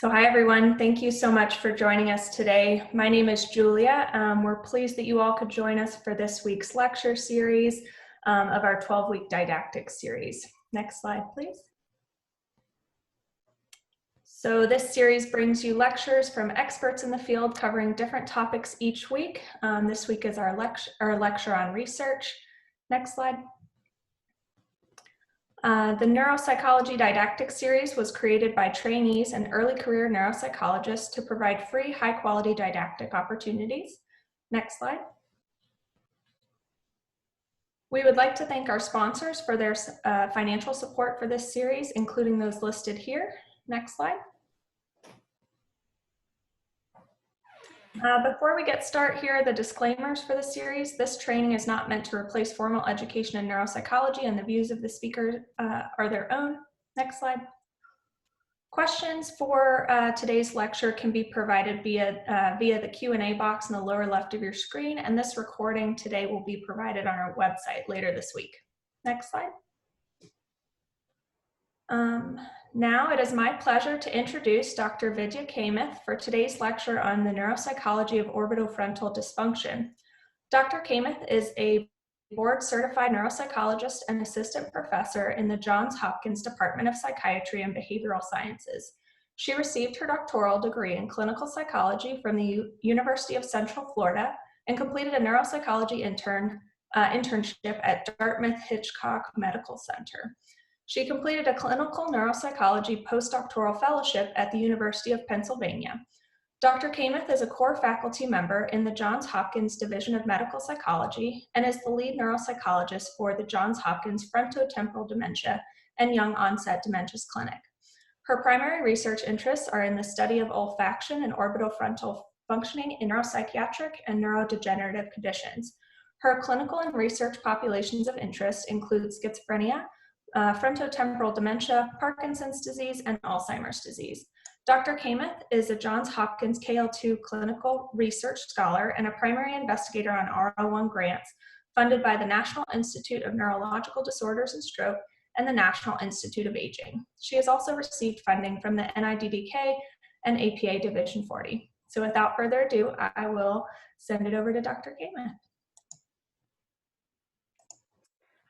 So hi everyone, thank you so much for joining us today. My name is Julia. We're pleased that you all could join us for this week's lecture series of our 12-week didactic series. Next slide, please. So this series brings you lectures from experts in the field covering different topics each week. This week is our lecture on research. Next slide. The Neuropsychology Didactic Series was created by trainees and early career neuropsychologists to provide free, high-quality didactic opportunities. Next slide. We would like to thank our sponsors for their financial support for this series, including those listed here. Next slide. Before we get started, here are the disclaimers for the series. This training is not meant to replace formal education in neuropsychology, and the views of the speaker are their own. Next slide. Questions for today's lecture can be provided via the Q&A box in the lower left of your screen, and this recording today will be provided on our website later this week. Next slide. Now it is my pleasure to introduce Dr. Vidya Kamath for today's lecture on the neuropsychology of orbitofrontal dysfunction. Dr. Kamath is a board-certified neuropsychologist and assistant professor in the Johns Hopkins Department of Psychiatry and Behavioral Sciences. She received her doctoral degree in clinical psychology from the University of Central Florida and completed a neuropsychology internship at Dartmouth Hitchcock Medical Center. She completed a clinical neuropsychology postdoctoral fellowship at the University of Pennsylvania. Dr. Kamath is a core faculty member in the Johns Hopkins Division of Medical Psychology and is the lead neuropsychologist for the Johns Hopkins Frontotemporal Dementia and Young Onset Dementias Clinic. Her primary research interests are in the study of olfaction and orbitofrontal functioning in neuropsychiatric and neurodegenerative conditions. Her clinical and research populations of interest include schizophrenia, frontotemporal dementia, Parkinson's disease, and Alzheimer's disease. Dr. Kamath is a Johns Hopkins KL2 clinical research scholar and a primary investigator on R01 grants funded by the National Institute of Neurological Disorders and Stroke and the National Institute of Aging. She has also received funding from the NIDDK and APA Division 40. So without further ado, I will send it over to Dr. Kamath.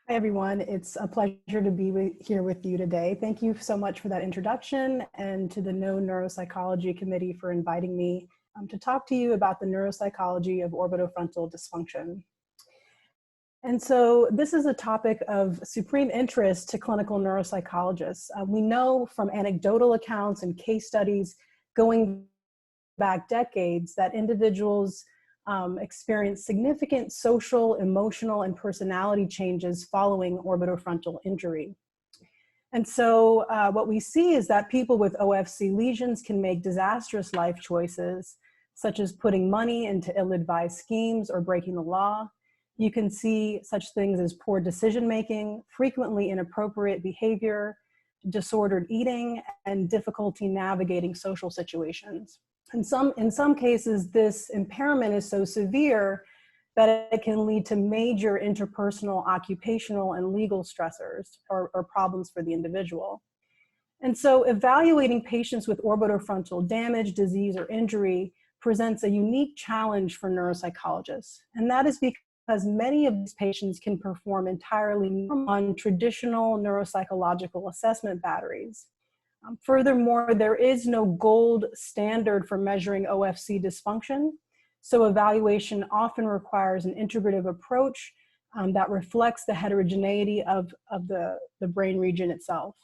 Hi, everyone. It's a pleasure to be here with you today. Thank you so much for that introduction, and to the No Neuropsychology Committee for inviting me to talk to you about the neuropsychology of orbitofrontal dysfunction. And so this is a topic of supreme interest to clinical neuropsychologists. We know from anecdotal accounts and case studies going back decades that individuals experience significant social, emotional, and personality changes following orbitofrontal injury. And so what we see is that people with OFC lesions can make disastrous life choices, such as putting money into ill-advised schemes or breaking the law. You can see such things as poor decision-making, frequently inappropriate behavior, disordered eating, and difficulty navigating social situations. In some cases, this impairment is so severe that it can lead to major interpersonal, occupational, and legal stressors or problems for the individual. And so evaluating patients with orbitofrontal damage, disease, or injury presents a unique challenge for neuropsychologists. And that is because many of these patients can perform entirely on traditional neuropsychological assessment batteries. Furthermore, there is no gold standard for measuring OFC dysfunction, so evaluation often requires an integrative approach that reflects the heterogeneity of the brain region itself.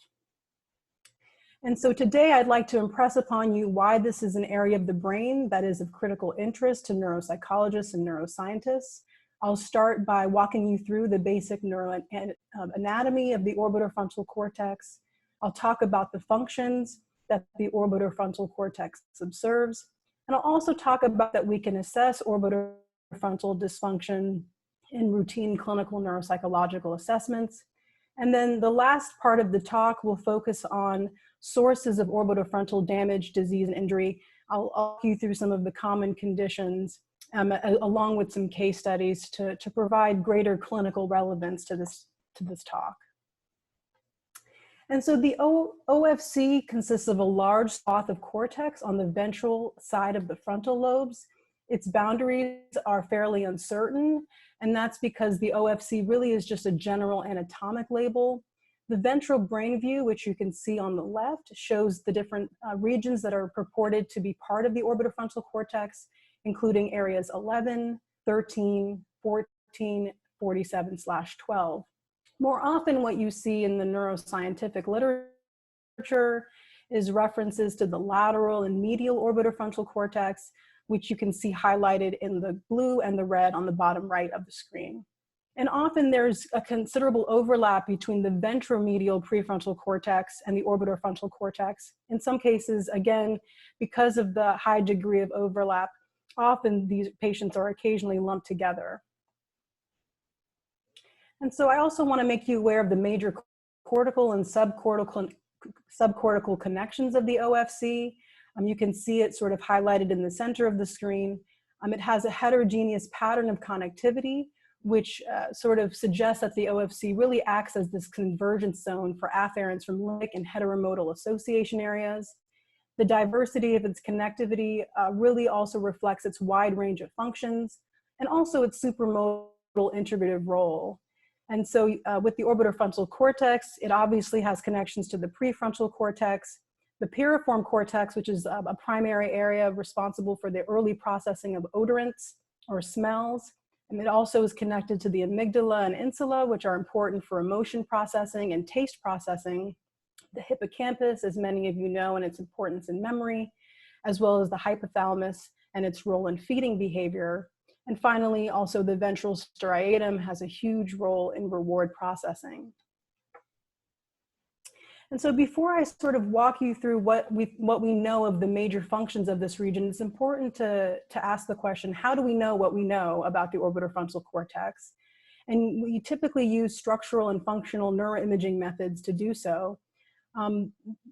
And so today I'd like to impress upon you why this is an area of the brain that is of critical interest to neuropsychologists and neuroscientists. I'll start by walking you through the basic neuroanatomy of the orbitofrontal cortex. I'll talk about the functions that the orbitofrontal cortex observes. And I'll also talk about that we can assess orbitofrontal dysfunction in routine clinical neuropsychological assessments. And then the last part of the talk will focus on sources of orbitofrontal damage, disease, and injury. I'll walk you through some of the common conditions along with some case studies to provide greater clinical relevance to this talk. And so the OFC consists of a large swath of cortex on the ventral side of the frontal lobes. Its boundaries are fairly uncertain, and that's because the OFC really is just a general anatomic label. The ventral brain view, which you can see on the left, shows the different regions that are purported to be part of the orbitofrontal cortex, including areas 11, 13, 14, 47/12. More often what you see in the neuroscientific literature is references to the lateral and medial orbitofrontal cortex, which you can see highlighted in the blue and the red on the bottom right of the screen. And often there's a considerable overlap between the ventromedial prefrontal cortex and the orbitofrontal cortex. In some cases, again, because of the high degree of overlap, often these patients are occasionally lumped together. And so I also want to make you aware of the major cortical and subcortical connections of the OFC. You can see it sort of highlighted in the center of the screen. It has a heterogeneous pattern of connectivity, which sort of suggests that the OFC really acts as this convergence zone for afferents from limbic and heteromodal association areas. The diversity of its connectivity really also reflects its wide range of functions and also its supramodal integrative role. And so with the orbitofrontal cortex, it obviously has connections to the prefrontal cortex, the piriform cortex, which is a primary area responsible for the early processing of odorants or smells. And it also is connected to the amygdala and insula, which are important for emotion processing and taste processing. The hippocampus, as many of you know, and its importance in memory, as well as the hypothalamus and its role in feeding behavior. And finally, also the ventral striatum has a huge role in reward processing. And so before I sort of walk you through what we know of the major functions of this region, it's important to ask the question, how do we know what we know about the orbitofrontal cortex? And we typically use structural and functional neuroimaging methods to do so.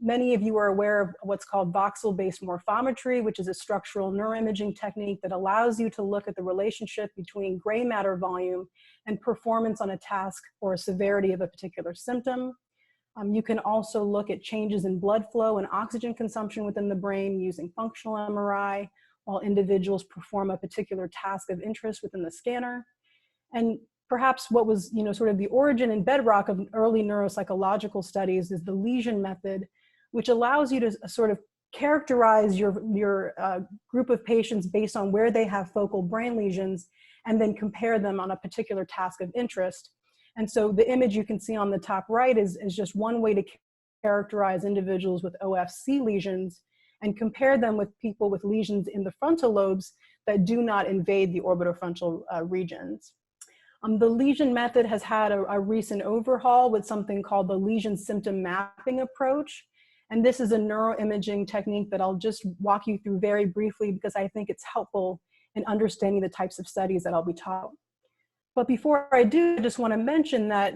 Many of you are aware of what's called voxel-based morphometry, which is a structural neuroimaging technique that allows you to look at the relationship between gray matter volume and performance on a task or a severity of a particular symptom. You can also look at changes in blood flow and oxygen consumption within the brain using functional MRI, while individuals perform a particular task of interest within the scanner. And perhaps what was, sort of the origin and bedrock of early neuropsychological studies is the lesion method, which allows you to sort of characterize your group of patients based on where they have focal brain lesions and then compare them on a particular task of interest. And so the image you can see on the top right is just one way to characterize individuals with OFC lesions and compare them with people with lesions in the frontal lobes that do not invade the orbitofrontal regions. The lesion method has had a recent overhaul with something called the lesion symptom mapping approach. And this is a neuroimaging technique that I'll just walk you through very briefly because I think it's helpful in understanding the types of studies that I'll be taught. But before I do, I just want to mention that,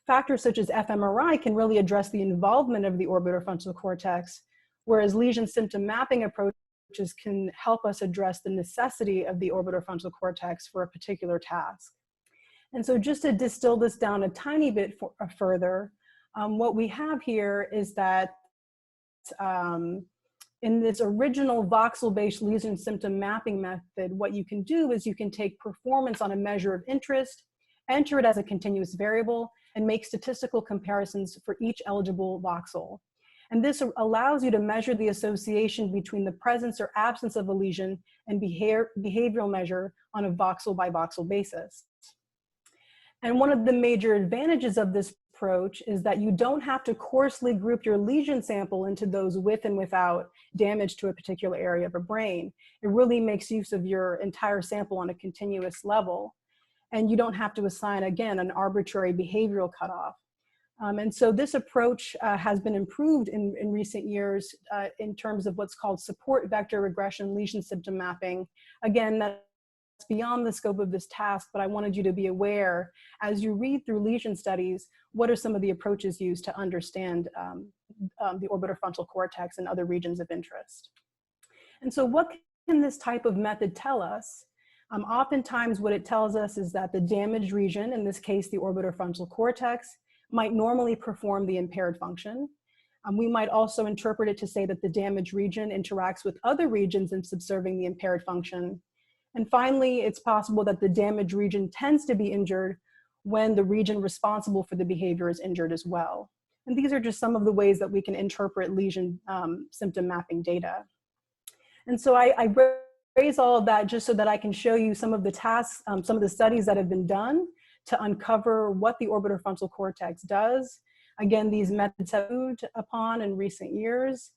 factors such as fMRI can really address the involvement of the orbitofrontal cortex, whereas lesion symptom mapping approaches can help us address the necessity of the orbitofrontal cortex for a particular task. And so just to distill this down a tiny bit further, what we have here is that in this original voxel-based lesion symptom mapping method, what you can do is you can take performance on a measure of interest, enter it as a continuous variable, and make statistical comparisons for each eligible voxel. And this allows you to measure the association between the presence or absence of a lesion and behavioral measure on a voxel by voxel basis. And one of the major advantages of this approach is that you don't have to coarsely group your lesion sample into those with and without damage to a particular area of a brain. It really makes use of your entire sample on a continuous level. And you don't have to assign, again, an arbitrary behavioral cutoff. And so this approach has been improved in recent years in terms of what's called support vector regression lesion symptom mapping. Again, that's beyond the scope of this task, but I wanted you to be aware as you read through lesion studies, what are some of the approaches used to understand the orbitofrontal cortex and other regions of interest. And so what can this type of method tell us? Oftentimes what it tells us is that the damaged region, in this case the orbitofrontal cortex, might normally perform the impaired function. We might also interpret it to say that the damaged region interacts with other regions in subserving the impaired function. And finally, it's possible that the damaged region tends to be injured when the region responsible for the behavior is injured as well. And these are just some of the ways that we can interpret lesion symptom mapping data. And so I raise all of that just so that I can show you some of the tasks, some of the studies that have been done to uncover what the orbitofrontal cortex does. Again, these methods have moved upon in recent years.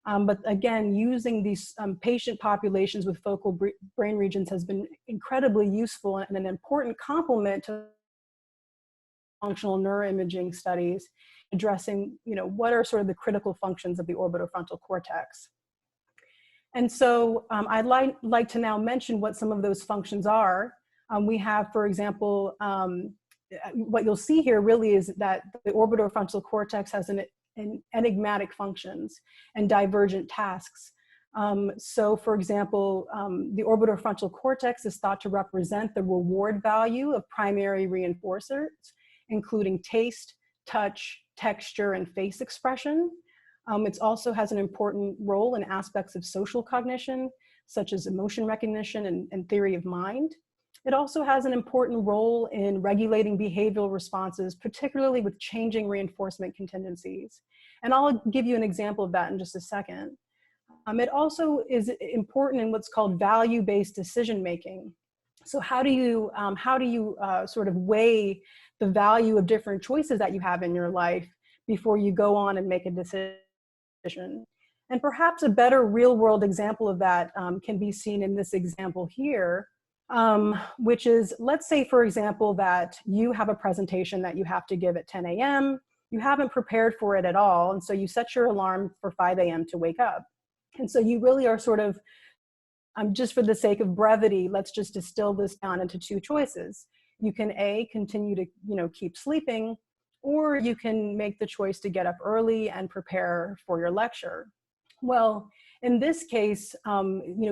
But again, using these patient populations with focal brain regions has been incredibly useful and an important complement to functional neuroimaging studies addressing, what are sort of the critical functions of the orbitofrontal cortex. And so I'd like to now mention what some of those functions are. We have, for example, what you'll see here really is that the orbitofrontal cortex has an enigmatic functions and divergent tasks. So for example, the orbitofrontal cortex is thought to represent the reward value of primary reinforcers, including taste, touch, texture, and face expression. It also has an important role in aspects of social cognition, such as emotion recognition and theory of mind. It also has an important role in regulating behavioral responses, particularly with changing reinforcement contingencies. And I'll give you an example of that in just a second. It also is important in what's called value-based decision-making. So how do you sort of weigh the value of different choices that you have in your life before you go on and make a decision? And perhaps a better real-world example of that can be seen in this example here, which is, let's say, for example, that you have a presentation that you have to give at 10 a.m. You haven't prepared for it at all, and so you set your alarm for 5 a.m. to wake up. And so you really are sort of, just for the sake of brevity, let's just distill this down into two choices. You can continue to keep sleeping, or you can make the choice to get up early and prepare for your lecture. Well, in this case,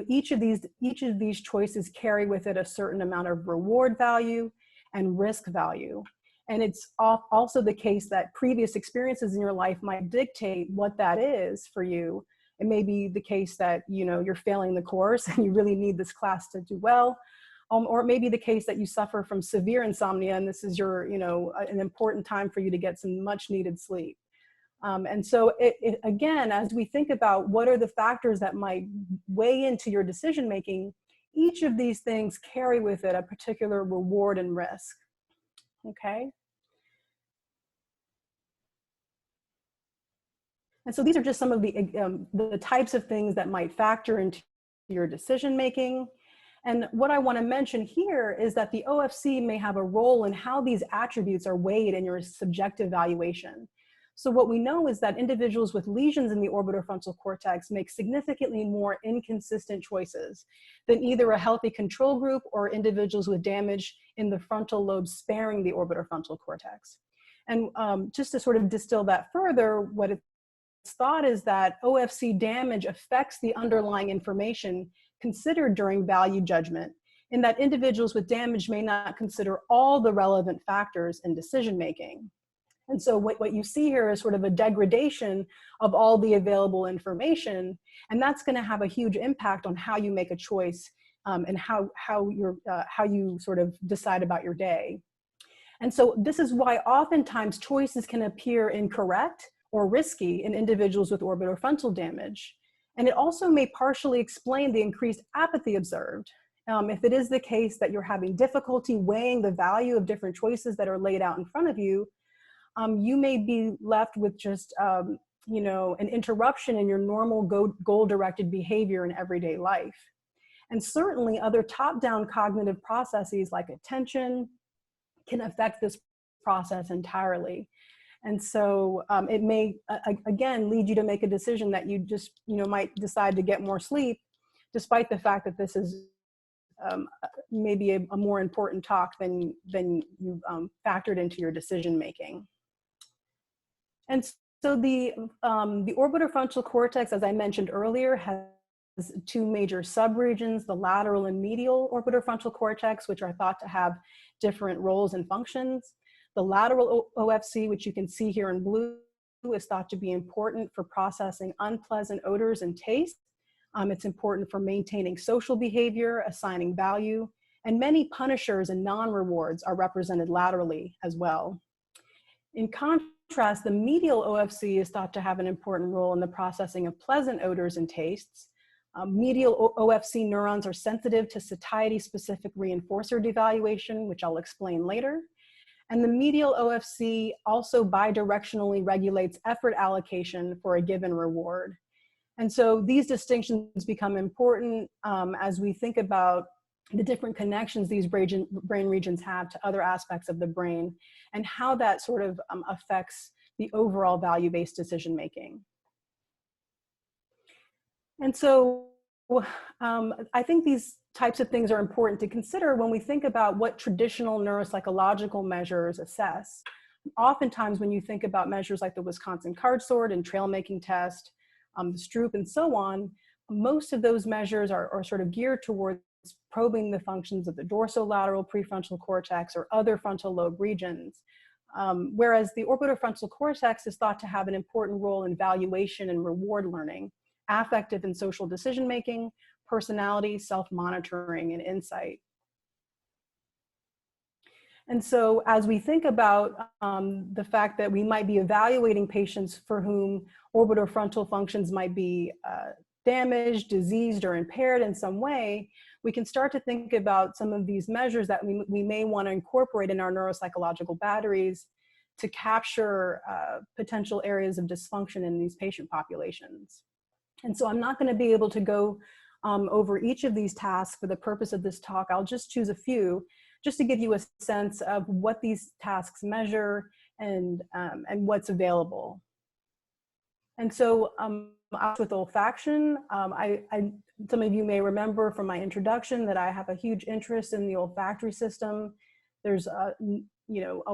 each of these choices carry with it a certain amount of reward value and risk value. And it's also the case that previous experiences in your life might dictate what that is for you. It may be the case that you're failing the course and you really need this class to do well. Or it may be the case that you suffer from severe insomnia and this is an important time for you to get some much needed sleep. And so again, as we think about what are the factors that might weigh into your decision making, each of these things carry with it a particular reward and risk. Okay. And so these are just some of the types of things that might factor into your decision making. And what I want to mention here is that the OFC may have a role in how these attributes are weighed in your subjective valuation. So what we know is that individuals with lesions in the orbitofrontal cortex make significantly more inconsistent choices than either a healthy control group or individuals with damage in the frontal lobe sparing the orbitofrontal cortex. And just to sort of distill that further, what it's thought is that OFC damage affects the underlying information considered during value judgment, in that individuals with damage may not consider all the relevant factors in decision making. And so what you see here is sort of a degradation of all the available information, and that's going to have a huge impact on how you make a choice and how you sort of decide about your day. And so this is why oftentimes choices can appear incorrect or risky in individuals with orbitofrontal damage. And it also may partially explain the increased apathy observed. If it is the case that you're having difficulty weighing the value of different choices that are laid out in front of you, you may be left with just an interruption in your normal goal-directed behavior in everyday life. And certainly other top-down cognitive processes like attention can affect this process entirely. And so it may, again, lead you to make a decision that you just, might decide to get more sleep, despite the fact that this is maybe a more important talk than you factored into your decision making. And so the orbitofrontal cortex, as I mentioned earlier, has two major subregions, the lateral and medial orbitofrontal cortex, which are thought to have different roles and functions. The lateral OFC, which you can see here in blue, is thought to be important for processing unpleasant odors and taste. It's important for maintaining social behavior, assigning value, and many punishers and non-rewards are represented laterally as well. In contrast, the medial OFC is thought to have an important role in the processing of pleasant odors and tastes. Medial OFC neurons are sensitive to satiety-specific reinforcer devaluation, which I'll explain later. And the medial OFC also bidirectionally regulates effort allocation for a given reward. And so these distinctions become important as we think about the different connections these brain regions have to other aspects of the brain and how that sort of affects the overall value-based decision making. And so I think these types of things are important to consider when we think about what traditional neuropsychological measures assess. Oftentimes when you think about measures like the Wisconsin card sort and trail making test, the Stroop and so on, most of those measures are sort of geared towards probing the functions of the dorsolateral prefrontal cortex or other frontal lobe regions. Whereas the orbitofrontal cortex is thought to have an important role in valuation and reward learning, affective and social decision-making, personality, self-monitoring, and insight. And so as we think about the fact that we might be evaluating patients for whom orbitofrontal functions might be damaged, diseased, or impaired in some way, we can start to think about some of these measures that we may want to incorporate in our neuropsychological batteries to capture potential areas of dysfunction in these patient populations. And so I'm not going to be able to go over each of these tasks for the purpose of this talk. I'll just choose a few just to give you a sense of what these tasks measure and what's available. And so with olfaction, some of you may remember from my introduction that I have a huge interest in the olfactory system. There's a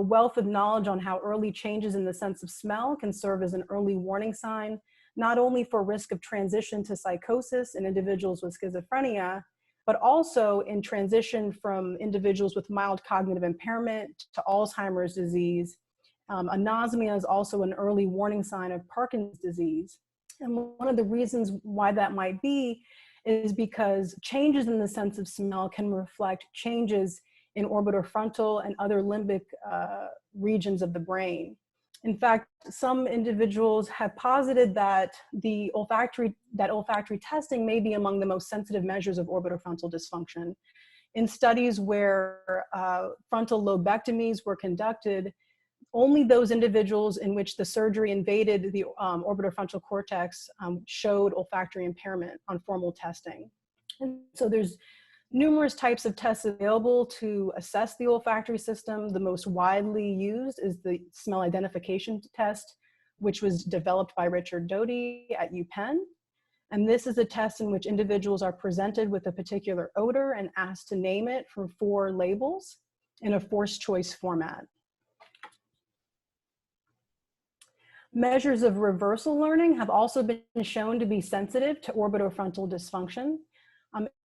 wealth of knowledge on how early changes in the sense of smell can serve as an early warning sign, not only for risk of transition to psychosis in individuals with schizophrenia, but also in transition from individuals with mild cognitive impairment to Alzheimer's disease. Anosmia is also an early warning sign of Parkinson's disease. And one of the reasons why that might be is because changes in the sense of smell can reflect changes in orbitofrontal and other limbic regions of the brain. In fact, some individuals have posited that olfactory testing may be among the most sensitive measures of orbitofrontal dysfunction. In studies where frontal lobectomies were conducted, only those individuals in which the surgery invaded the orbitofrontal cortex showed olfactory impairment on formal testing. And so there's numerous types of tests available to assess the olfactory system. The most widely used is the smell identification test, which was developed by Richard Doty at UPenn. And this is a test in which individuals are presented with a particular odor and asked to name it from 4 labels in a forced choice format. Measures of reversal learning have also been shown to be sensitive to orbitofrontal dysfunction.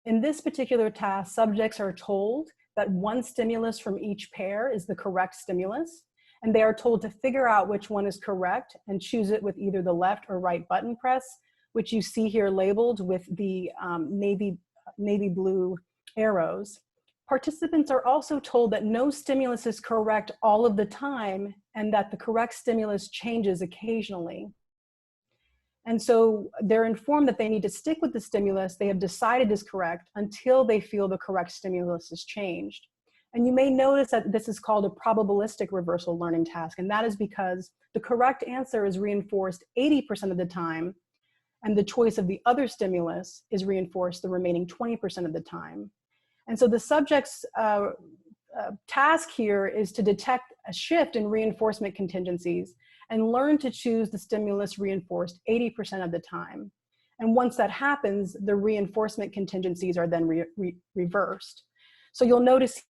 In this particular task, subjects are told that one stimulus from each pair is the correct stimulus, and they are told to figure out which one is correct and choose it with either the left or right button press, which you see here labeled with the navy blue arrows. Participants are also told that no stimulus is correct all of the time and that the correct stimulus changes occasionally. And so they're informed that they need to stick with the stimulus they have decided is correct until they feel the correct stimulus has changed. And you may notice that this is called a probabilistic reversal learning task, and that is because the correct answer is reinforced 80% of the time, and the choice of the other stimulus is reinforced the remaining 20% of the time. And so the subject's task here is to detect a shift in reinforcement contingencies and learn to choose the stimulus reinforced 80% of the time. And once that happens, the reinforcement contingencies are then reversed. So you'll notice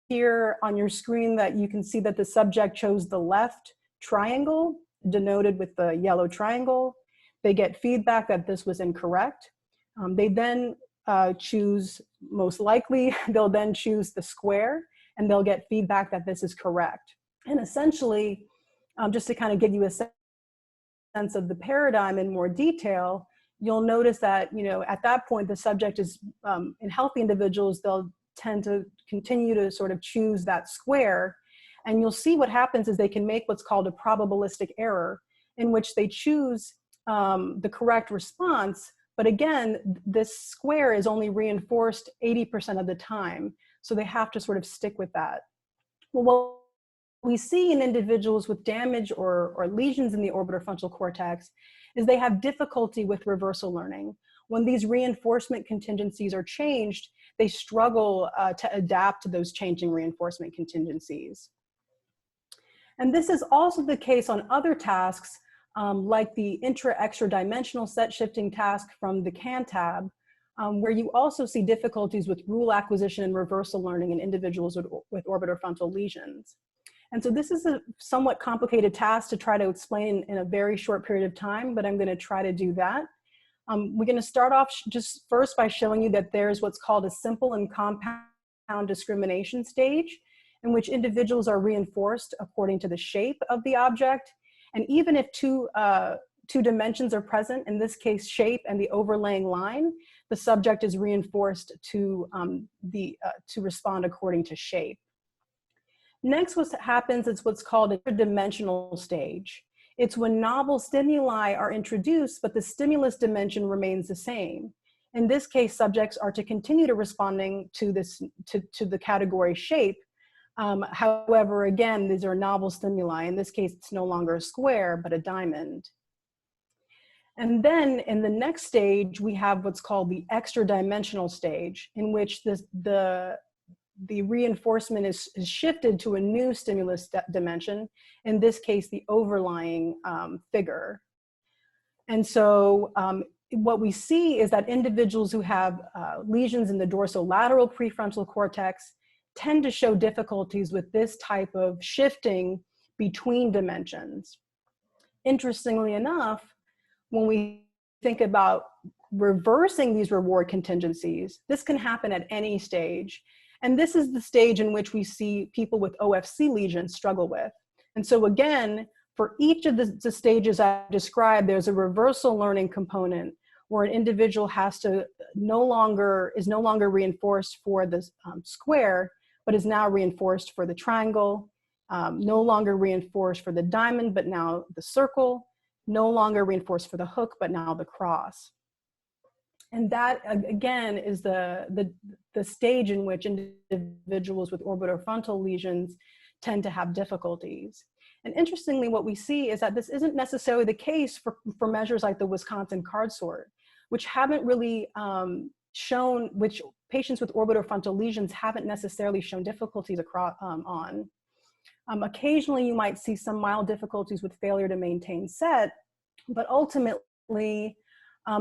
here on your screen that you can see that the subject chose the left triangle, denoted with the yellow triangle. They get feedback that this was incorrect. They then choose, most likely, they'll then choose the square, and they'll get feedback that this is correct. And essentially, just to kind of give you a sense of the paradigm in more detail, you'll notice that, at that point, the subject is, in healthy individuals, they'll tend to continue to sort of choose that square. And you'll see what happens is they can make what's called a probabilistic error, in which they choose the correct response. But again, this square is only reinforced 80% of the time. So they have to sort of stick with that. Well, what we see in individuals with damage or lesions in the orbitofrontal cortex is they have difficulty with reversal learning. When these reinforcement contingencies are changed, they struggle to adapt to those changing reinforcement contingencies. And this is also the case on other tasks, like the intra-extra dimensional set shifting task from the CAN tab, where you also see difficulties with rule acquisition and reversal learning in individuals with orbitofrontal lesions. And so this is a somewhat complicated task to try to explain in a very short period of time, but I'm going to try to do that. We're going to start off just first by showing you that there's what's called a simple and compound discrimination stage, in which individuals are reinforced according to the shape of the object. And even if two dimensions are present, in this case, shape and the overlaying line, the subject is reinforced to respond according to shape. Next, what happens is what's called a dimensional stage. It's when novel stimuli are introduced, but the stimulus dimension remains the same. In this case, subjects are to continue to responding to the category shape. However, again, these are novel stimuli. In this case, it's no longer a square, but a diamond. And then in the next stage, we have what's called the extra dimensional stage, in which the reinforcement is shifted to a new stimulus dimension, in this case, the overlying figure. And so what we see is that individuals who have lesions in the dorsolateral prefrontal cortex tend to show difficulties with this type of shifting between dimensions. Interestingly enough, when we think about reversing these reward contingencies, this can happen at any stage. And this is the stage in which we see people with OFC lesions struggle with. And so again, for each of the stages I described, there's a reversal learning component where an individual is no longer reinforced for the square, but is now reinforced for the triangle, no longer reinforced for the diamond, but now the circle, no longer reinforced for the hook, but now the cross. And that, again, is the stage in which individuals with orbitofrontal lesions tend to have difficulties. And interestingly, what we see is that this isn't necessarily the case for measures like the Wisconsin card sort, which haven't really shown, which patients with orbitofrontal lesions haven't necessarily shown difficulties on. Occasionally, you might see some mild difficulties with failure to maintain set, but ultimately,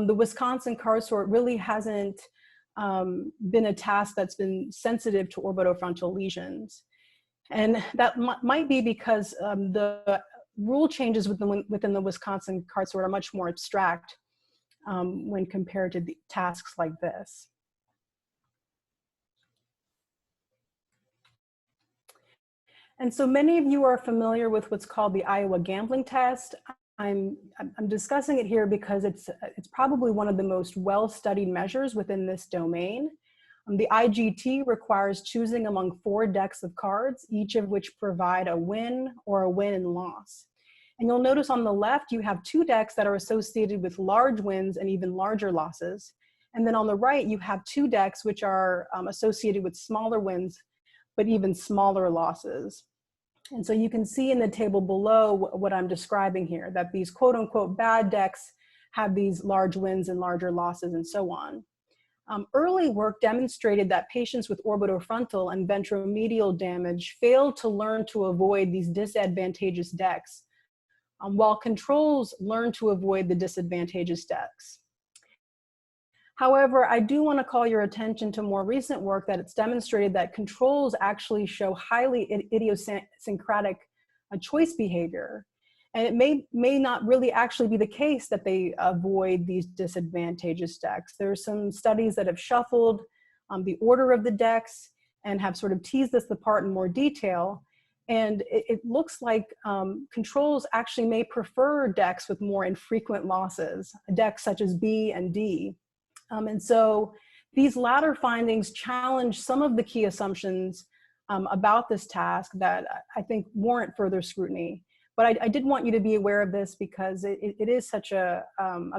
the Wisconsin card sort really hasn't been a task that's been sensitive to orbitofrontal lesions. And that might be because the rule changes within the Wisconsin card sort are much more abstract when compared to the tasks like this. And so many of you are familiar with what's called the Iowa gambling test. I'm discussing it here because it's probably one of the most well-studied measures within this domain. The IGT requires choosing among 4 decks of cards, each of which provide a win or a win and loss. And you'll notice on the left, you have 2 decks that are associated with large wins and even larger losses. And then on the right, you have 2 decks which are associated with smaller wins, but even smaller losses. And so you can see in the table below what I'm describing here, that these quote unquote bad decks have these large wins and larger losses and so on. Early work demonstrated that patients with orbitofrontal and ventromedial damage failed to learn to avoid these disadvantageous decks, while controls learned to avoid the disadvantageous decks. However, I do want to call your attention to more recent work that it's demonstrated that controls actually show highly idiosyncratic choice behavior. And it may not really actually be the case that they avoid these disadvantageous decks. There are some studies that have shuffled the order of the decks and have sort of teased this apart in more detail. And it looks like controls actually may prefer decks with more infrequent losses, decks such as B and D. And so these latter findings challenge some of the key assumptions about this task that I think warrant further scrutiny. But I did want you to be aware of this because it is such a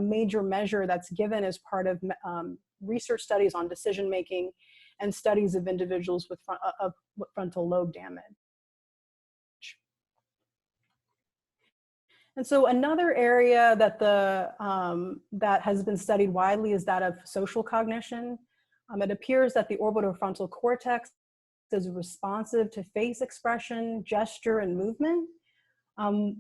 major measure that's given as part of research studies on decision making and studies of individuals with frontal lobe damage. And so another area that that has been studied widely is that of social cognition. It appears that the orbitofrontal cortex is responsive to face expression, gesture, and movement.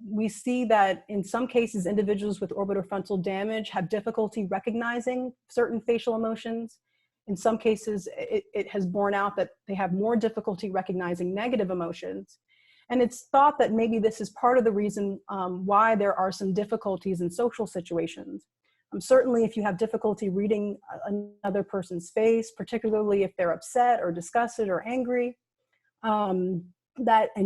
We see that in some cases, individuals with orbitofrontal damage have difficulty recognizing certain facial emotions. In some cases, it has borne out that they have more difficulty recognizing negative emotions. And it's thought that maybe this is part of the reason why there are some difficulties in social situations. Certainly if you have difficulty reading another person's face, particularly if they're upset or disgusted or angry, and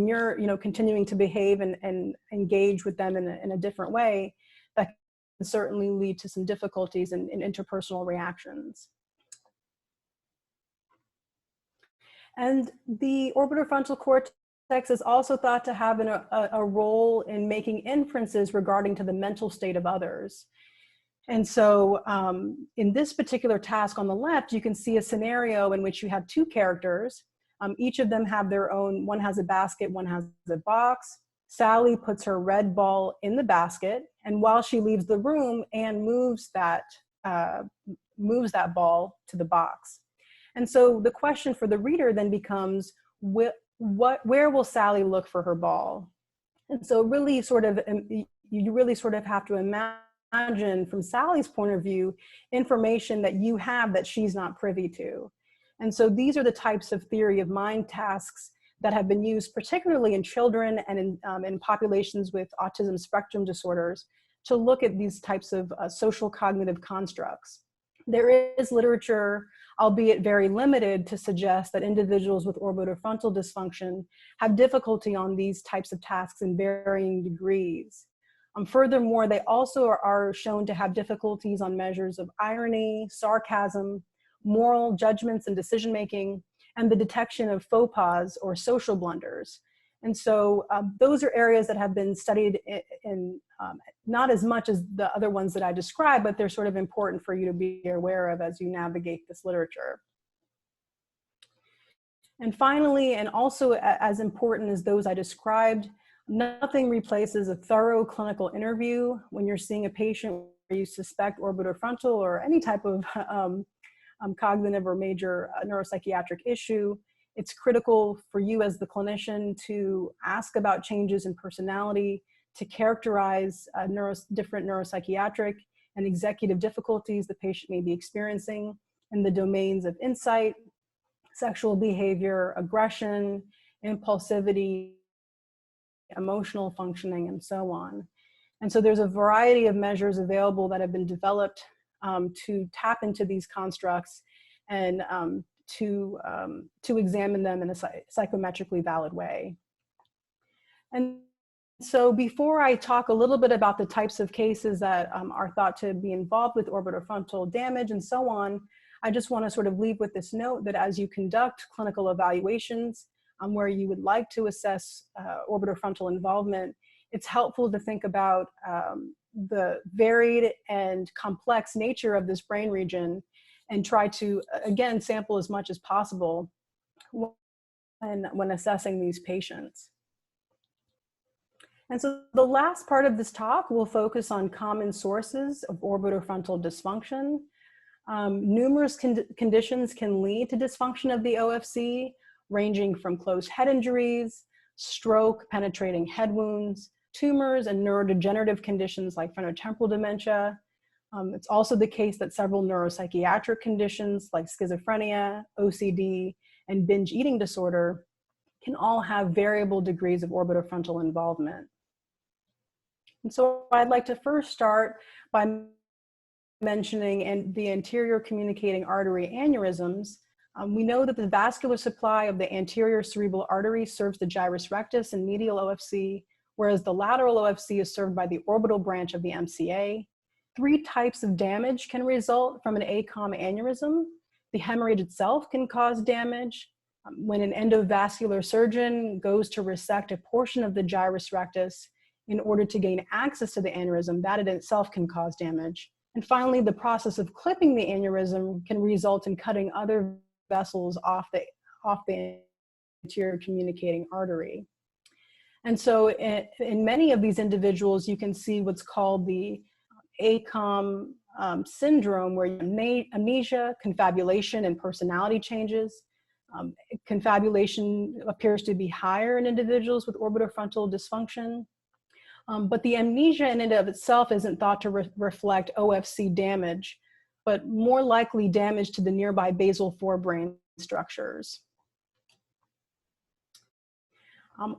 you're continuing to behave and engage with them in a different way, that can certainly lead to some difficulties in interpersonal reactions. And the orbitofrontal cortex is also thought to have a role in making inferences regarding to the mental state of others. And so in this particular task on the left, you can see a scenario in which you have two characters. Each of them have their own, one has a basket, one has a box. Sally puts her red ball in the basket, and while she leaves the room, Anne moves that ball to the box. And so the question for the reader then becomes, where will Sally look for her ball? And so really you really sort of have to imagine from Sally's point of view, information that you have that she's not privy to. And so these are the types of theory of mind tasks that have been used particularly in children and in populations with autism spectrum disorders to look at these types of social cognitive constructs. There is literature, albeit very limited, to suggest that individuals with orbitofrontal dysfunction have difficulty on these types of tasks in varying degrees. Furthermore, they also are shown to have difficulties on measures of irony, sarcasm, moral judgments and decision-making, and the detection of faux pas or social blunders. And so those are areas that have been studied in not as much as the other ones that I described, but they're sort of important for you to be aware of as you navigate this literature. And finally, and also as important as those I described, nothing replaces a thorough clinical interview when you're seeing a patient where you suspect orbitofrontal or any type of cognitive or major neuropsychiatric issue. It's critical for you as the clinician to ask about changes in personality, to characterize different neuropsychiatric and executive difficulties the patient may be experiencing in the domains of insight, sexual behavior, aggression, impulsivity, emotional functioning, and so on. And so there's a variety of measures available that have been developed to tap into these constructs and to examine them in a psychometrically valid way. And so before I talk a little bit about the types of cases that are thought to be involved with orbitofrontal damage and so on, I just want to sort of leave with this note that as you conduct clinical evaluations where you would like to assess orbitofrontal involvement, it's helpful to think about the varied and complex nature of this brain region and try to, again, sample as much as possible when assessing these patients. And so the last part of this talk will focus on common sources of orbitofrontal dysfunction. Numerous conditions can lead to dysfunction of the OFC, ranging from closed head injuries, stroke, penetrating head wounds, tumors, and neurodegenerative conditions like frontotemporal dementia. It's also the case that several neuropsychiatric conditions like schizophrenia, OCD, and binge eating disorder can all have variable degrees of orbitofrontal involvement. And so I'd like to first start by mentioning the anterior communicating artery aneurysms, We know that the vascular supply of the anterior cerebral artery serves the gyrus rectus and medial OFC, whereas the lateral OFC is served by the orbital branch of the MCA. 3 types of damage can result from an ACOM aneurysm. The hemorrhage itself can cause damage. When an endovascular surgeon goes to resect a portion of the gyrus rectus in order to gain access to the aneurysm, that in itself can cause damage. And finally, the process of clipping the aneurysm can result in cutting other vessels off the anterior communicating artery. And so in many of these individuals, you can see what's called the ACOM syndrome, where you have amnesia, confabulation, and personality changes. Confabulation appears to be higher in individuals with orbitofrontal dysfunction. But the amnesia in and of itself isn't thought to reflect OFC damage, but more likely damage to the nearby basal forebrain structures.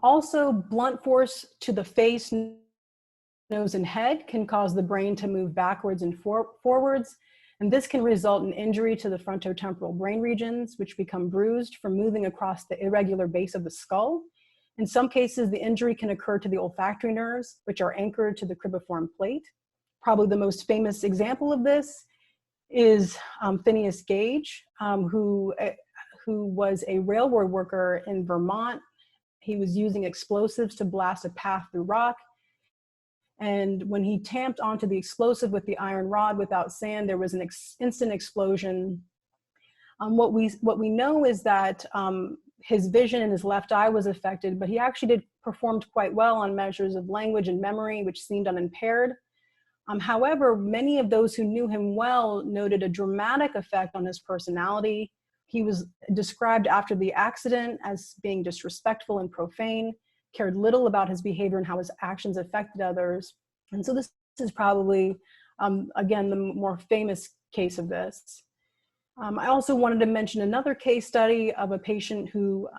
Also, blunt force to the face, nose, and head can cause the brain to move backwards and forwards, and this can result in injury to the frontotemporal brain regions, which become bruised from moving across the irregular base of the skull. In some cases, the injury can occur to the olfactory nerves, which are anchored to the cribriform plate. Probably the most famous example of this is Phineas Gage, who was a railroad worker in Vermont. He was using explosives to blast a path through rock. And when he tamped onto the explosive with the iron rod without sand, there was an instant explosion. What we know is that his vision in his left eye was affected, but he actually performed quite well on measures of language and memory, which seemed unimpaired. However, many of those who knew him well noted a dramatic effect on his personality. He was described after the accident as being disrespectful and profane, cared little about his behavior and how his actions affected others. And so this is probably, again, the more famous case of this. I also wanted to mention another case study of a patient who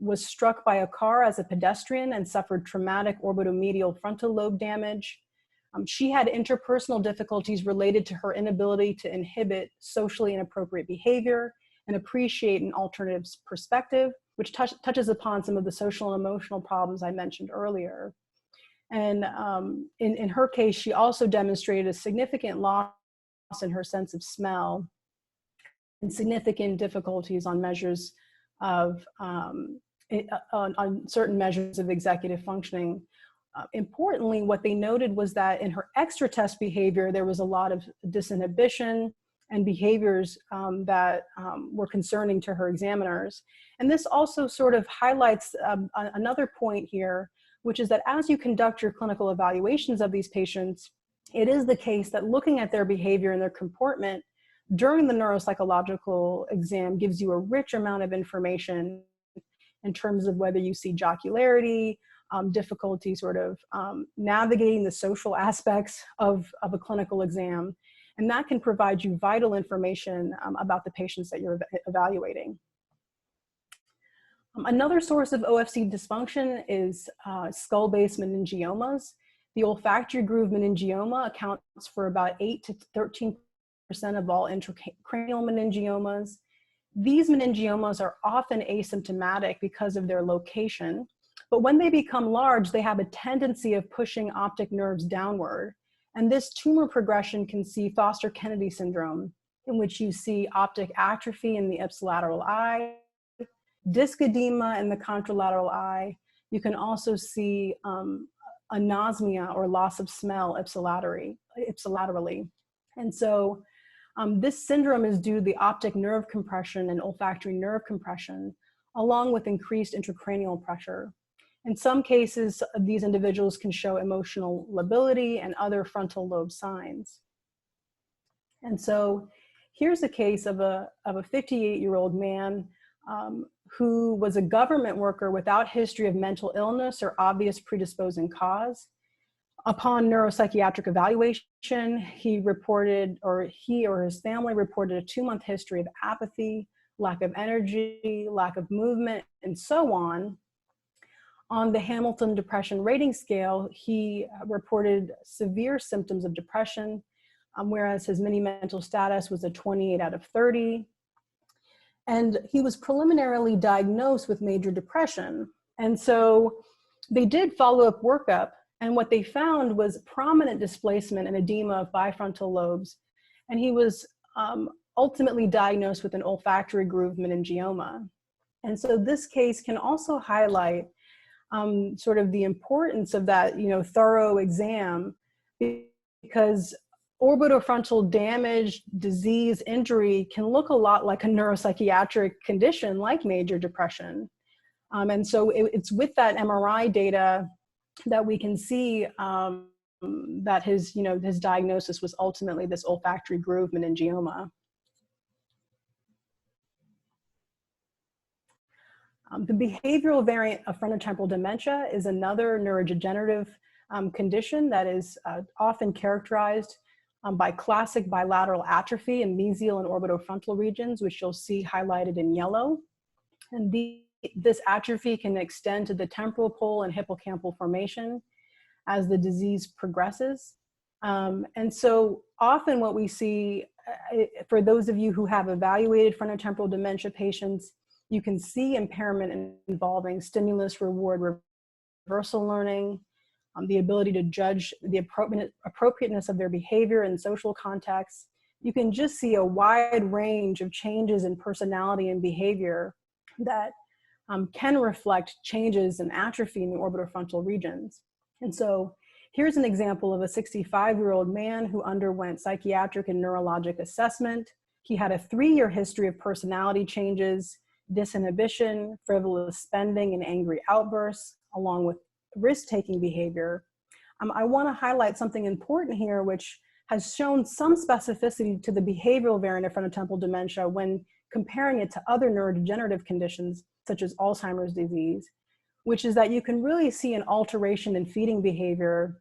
was struck by a car as a pedestrian and suffered traumatic orbitomedial frontal lobe damage. She had interpersonal difficulties related to her inability to inhibit socially inappropriate behavior and appreciate an alternative perspective, which touches upon some of the social and emotional problems I mentioned earlier. And in her case, she also demonstrated a significant loss in her sense of smell and significant difficulties on measures of, on certain measures of executive functioning. Importantly, what they noted was that in her extra test behavior, there was a lot of disinhibition and behaviors that were concerning to her examiners. And this also sort of highlights another point here, which is that as you conduct your clinical evaluations of these patients, it is the case that looking at their behavior and their comportment during the neuropsychological exam gives you a rich amount of information in terms of whether you see jocularity, difficulty sort of navigating the social aspects of a clinical exam. And that can provide you vital information about the patients that you're evaluating. Another source of OFC dysfunction is skull-based meningiomas. The olfactory groove meningioma accounts for about 8 to 13% of all intracranial meningiomas. These meningiomas are often asymptomatic because of their location, but when they become large, they have a tendency of pushing optic nerves downward. And this tumor progression can see Foster-Kennedy syndrome, in which you see optic atrophy in the ipsilateral eye, disc edema in the contralateral eye. You can also see anosmia or loss of smell ipsilaterally. And so this syndrome is due to the optic nerve compression and olfactory nerve compression, along with increased intracranial pressure. In some cases, these individuals can show emotional lability and other frontal lobe signs. And so here's a case of a 58-year-old man who was a government worker without history of mental illness or obvious predisposing cause. Upon neuropsychiatric evaluation, he or his family reported a 2-month history of apathy, lack of energy, lack of movement, and so on. On the Hamilton Depression Rating Scale, he reported severe symptoms of depression, whereas his mini-mental status was a 28 out of 30. And he was preliminarily diagnosed with major depression. And so they did follow-up workup, and what they found was prominent displacement and edema of bifrontal lobes. And he was ultimately diagnosed with an olfactory groove meningioma. And so this case can also highlight sort of the importance of that, thorough exam, because orbitofrontal damage, disease, injury can look a lot like a neuropsychiatric condition like major depression. And so it's with that MRI data that we can see that his diagnosis was ultimately this olfactory groove meningioma. The behavioral variant of frontotemporal dementia is another neurodegenerative condition that is often characterized by classic bilateral atrophy in mesial and orbitofrontal regions, which you'll see highlighted in yellow. And this atrophy can extend to the temporal pole and hippocampal formation as the disease progresses. And so often what we see, for those of you who have evaluated frontotemporal dementia patients, you can see impairment involving stimulus, reward, reversal learning, the ability to judge the appropriateness of their behavior in social contexts. You can just see a wide range of changes in personality and behavior that can reflect changes in atrophy in the orbitofrontal regions. And so here's an example of a 65-year-old man who underwent psychiatric and neurologic assessment. He had a 3-year history of personality changes, disinhibition, frivolous spending, and angry outbursts, along with risk-taking behavior. I want to highlight something important here, which has shown some specificity to the behavioral variant of frontotemporal dementia when comparing it to other neurodegenerative conditions, such as Alzheimer's disease, which is that you can really see an alteration in feeding behavior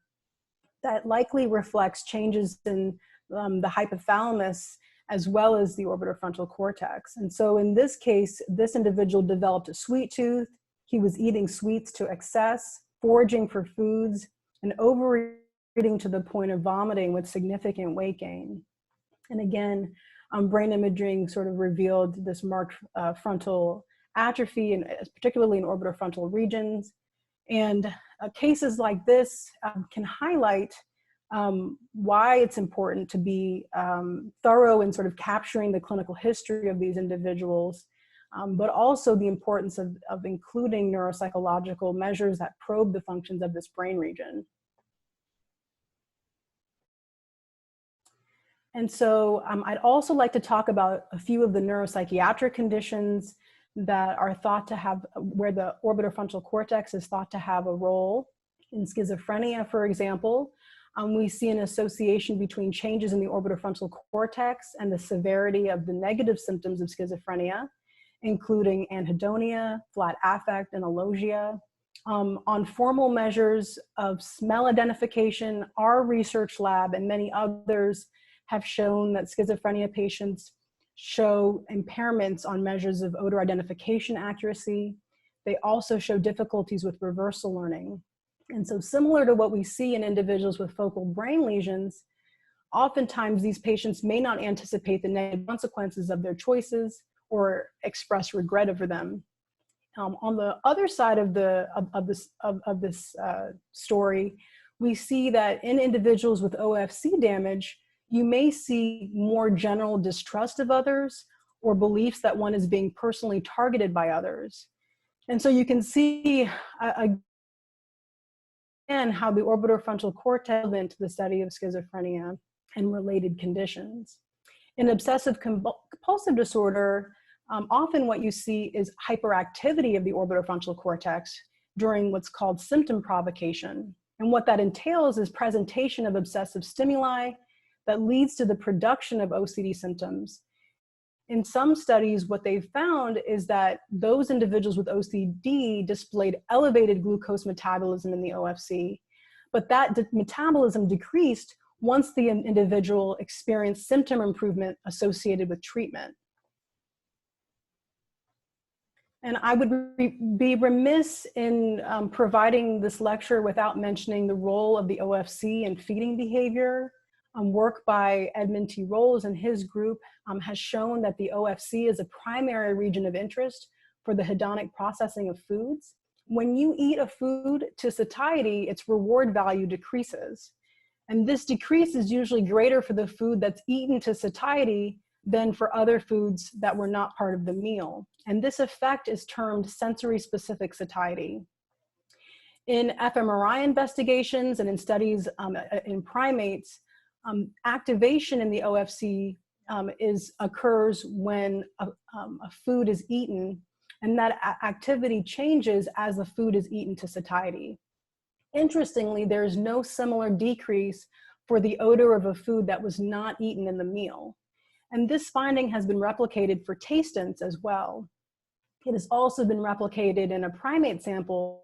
that likely reflects changes in the hypothalamus as well as the orbitofrontal cortex. And so in this case, this individual developed a sweet tooth. He was eating sweets to excess, foraging for foods, and overeating to the point of vomiting with significant weight gain. And again, brain imaging sort of revealed this marked frontal atrophy, and particularly in orbitofrontal regions. And cases like this can highlight why it's important to be thorough in sort of capturing the clinical history of these individuals, but also the importance of including neuropsychological measures that probe the functions of this brain region. And so I'd also like to talk about a few of the neuropsychiatric conditions that are thought to have, where the orbitofrontal cortex is thought to have a role. In schizophrenia, for example, we see an association between changes in the orbitofrontal cortex and the severity of the negative symptoms of schizophrenia, including anhedonia, flat affect, and alogia. On formal measures of smell identification, our research lab and many others have shown that schizophrenia patients show impairments on measures of odor identification accuracy. They also show difficulties with reversal learning. And so similar to what we see in individuals with focal brain lesions, oftentimes these patients may not anticipate the negative consequences of their choices or express regret over them. On the other side of this story, we see that in individuals with OFC damage, you may see more general distrust of others or beliefs that one is being personally targeted by others. And so you can see again how the orbitofrontal cortex is into the study of schizophrenia and related conditions. In obsessive compulsive disorder, often what you see is hyperactivity of the orbitofrontal cortex during what's called symptom provocation. And what that entails is presentation of obsessive stimuli that leads to the production of OCD symptoms. In some studies, what they've found is that those individuals with OCD displayed elevated glucose metabolism in the OFC, but that metabolism decreased once the individual experienced symptom improvement associated with treatment. And I would be remiss in providing this lecture without mentioning the role of the OFC in feeding behavior. work by Edmund T. Rolls and his group has shown that the OFC is a primary region of interest for the hedonic processing of foods. When you eat a food to satiety, its reward value decreases. And this decrease is usually greater for the food that's eaten to satiety than for other foods that were not part of the meal. And this effect is termed sensory-specific satiety. In fMRI investigations and in studies in primates, activation in the OFC occurs when a food is eaten, and that activity changes as the food is eaten to satiety. Interestingly, there is no similar decrease for the odor of a food that was not eaten in the meal. And this finding has been replicated for tastants as well. It has also been replicated in a primate sample,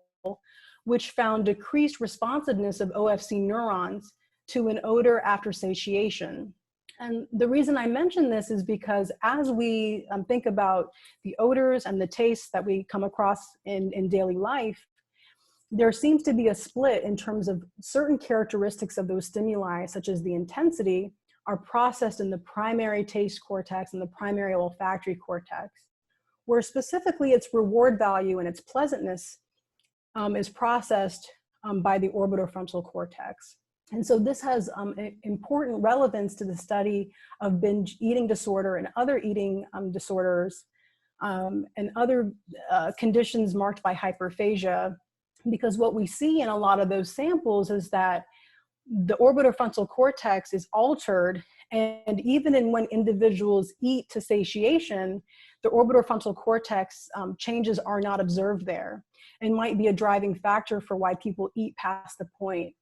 which found decreased responsiveness of OFC neurons to an odor after satiation. And the reason I mention this is because as we think about the odors and the tastes that we come across in daily life, there seems to be a split in terms of certain characteristics of those stimuli, such as the intensity, are processed in the primary taste cortex and the primary olfactory cortex, where specifically its reward value and its pleasantness is processed by the orbitofrontal cortex. And so this has important relevance to the study of binge eating disorder and other eating disorders and other conditions marked by hyperphagia, because what we see in a lot of those samples is that the orbitofrontal cortex is altered, and even when individuals eat to satiation, the orbitofrontal cortex changes are not observed there, and might be a driving factor for why people eat past the point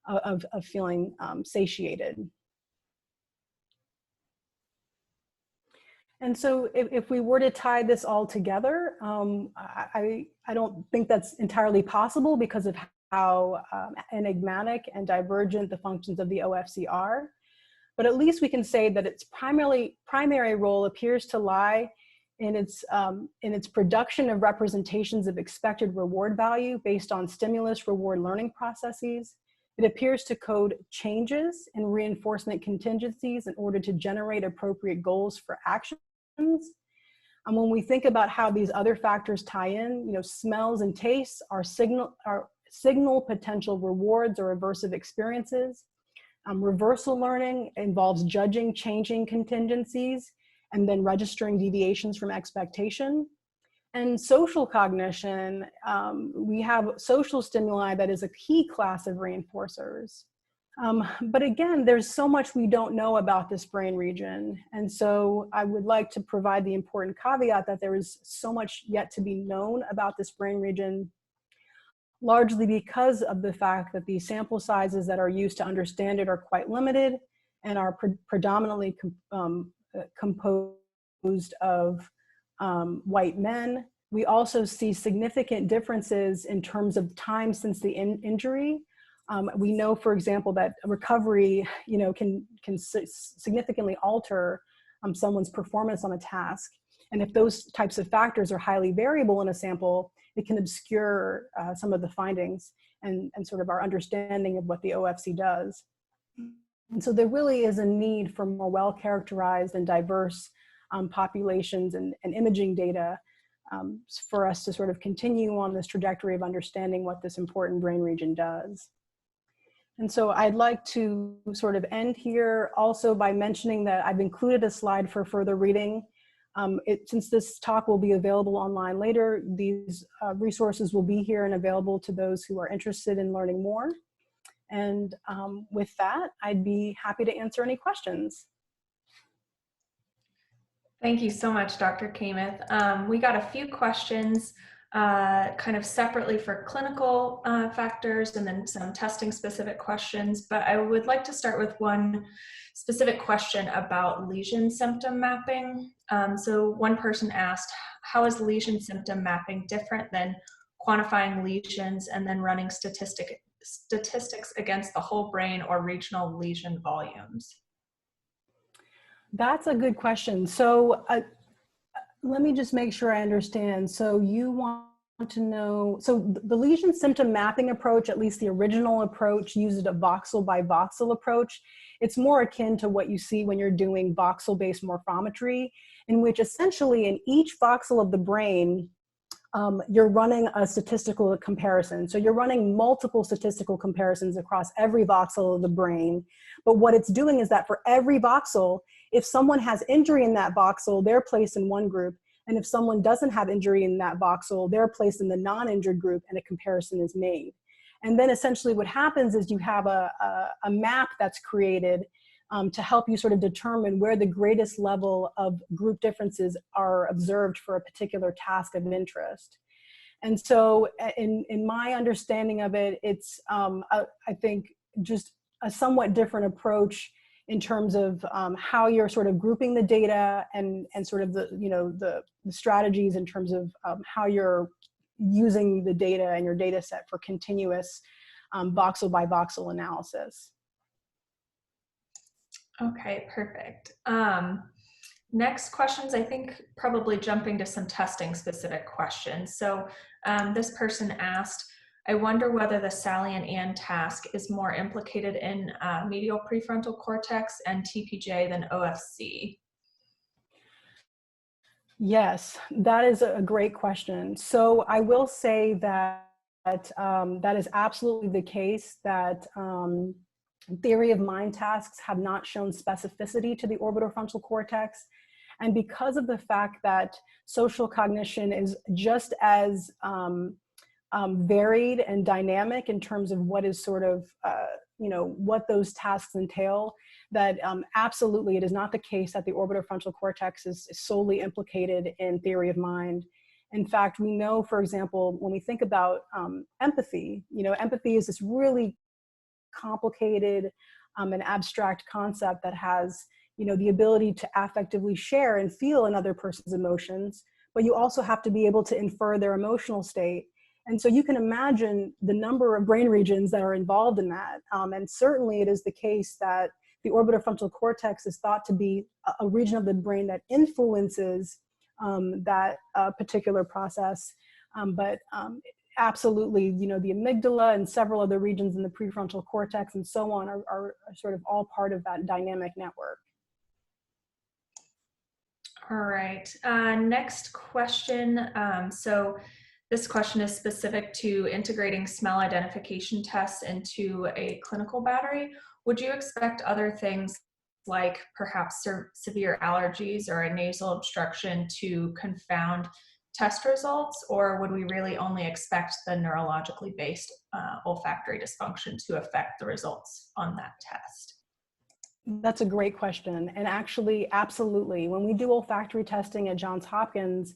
of feeling satiated. And so if we were to tie this all together, I don't think that's entirely possible because of how enigmatic and divergent the functions of the OFC are. But at least we can say that its primary role appears to lie in its production of representations of expected reward value based on stimulus reward learning processes. It appears to code changes in reinforcement contingencies in order to generate appropriate goals for actions. And when we think about how these other factors tie in, smells and tastes are signal potential rewards or aversive experiences. Reversal learning involves judging changing contingencies and then registering deviations from expectation. And social cognition, we have social stimuli that is a key class of reinforcers. But again, there's so much we don't know about this brain region. And so I would like to provide the important caveat that there is so much yet to be known about this brain region, largely because of the fact that the sample sizes that are used to understand it are quite limited and are predominantly composed of white men. We also see significant differences in terms of time since the injury. We know, for example, that recovery, can significantly alter someone's performance on a task. And if those types of factors are highly variable in a sample, it can obscure some of the findings and sort of our understanding of what the OFC does. And so there really is a need for more well-characterized and diverse populations and imaging data for us to sort of continue on this trajectory of understanding what this important brain region does. And so I'd like to sort of end here also by mentioning that I've included a slide for further reading. Since this talk will be available online later, these resources will be here and available to those who are interested in learning more. And with that, I'd be happy to answer any questions. Thank you so much, Dr. Kamath. We got a few questions kind of separately for clinical factors and then some testing specific questions, but I would like to start with one specific question about lesion symptom mapping. So one person asked, how is lesion symptom mapping different than quantifying lesions and then running statistics against the whole brain or regional lesion volumes? That's a good question. So let me just make sure I understand. So you want to know, so the lesion symptom mapping approach, at least the original approach, uses a voxel by voxel approach. It's more akin to what you see when you're doing voxel-based morphometry, in which essentially in each voxel of the brain, you're running a statistical comparison. So you're running multiple statistical comparisons across every voxel of the brain. But what it's doing is that for every voxel, if someone has injury in that voxel, they're placed in one group. And if someone doesn't have injury in that voxel, they're placed in the non-injured group, and a comparison is made. And then essentially what happens is you have a map that's created to help you sort of determine where the greatest level of group differences are observed for a particular task of interest. And so in my understanding of it, it's, I think, just a somewhat different approach in terms of how you're sort of grouping the data and sort of the strategies in terms of how you're using the data and your data set for continuous voxel by voxel analysis. Okay, perfect. Next questions, I think probably jumping to some testing specific questions. So this person asked, I wonder whether the Sally and Ann task is more implicated in medial prefrontal cortex and TPJ than OFC. Yes, that is a great question. So I will say that that is absolutely the case, that theory of mind tasks have not shown specificity to the orbitofrontal cortex. And because of the fact that social cognition is just as varied and dynamic in terms of what is sort of, what those tasks entail, that absolutely it is not the case that the orbitofrontal cortex is solely implicated in theory of mind. In fact, we know, for example, when we think about empathy, empathy is this really complicated and abstract concept that has, the ability to affectively share and feel another person's emotions, but you also have to be able to infer their emotional state. And so you can imagine the number of brain regions that are involved in that. And certainly it is the case that the orbitofrontal cortex is thought to be a region of the brain that influences that particular process. But absolutely, the amygdala and several other regions in the prefrontal cortex and so on are sort of all part of that dynamic network. All right, next question. So this question is specific to integrating smell identification tests into a clinical battery. Would you expect other things like perhaps severe allergies or a nasal obstruction to confound test results, or would we really only expect the neurologically based olfactory dysfunction to affect the results on that test? That's a great question. And actually, absolutely. When we do olfactory testing at Johns Hopkins,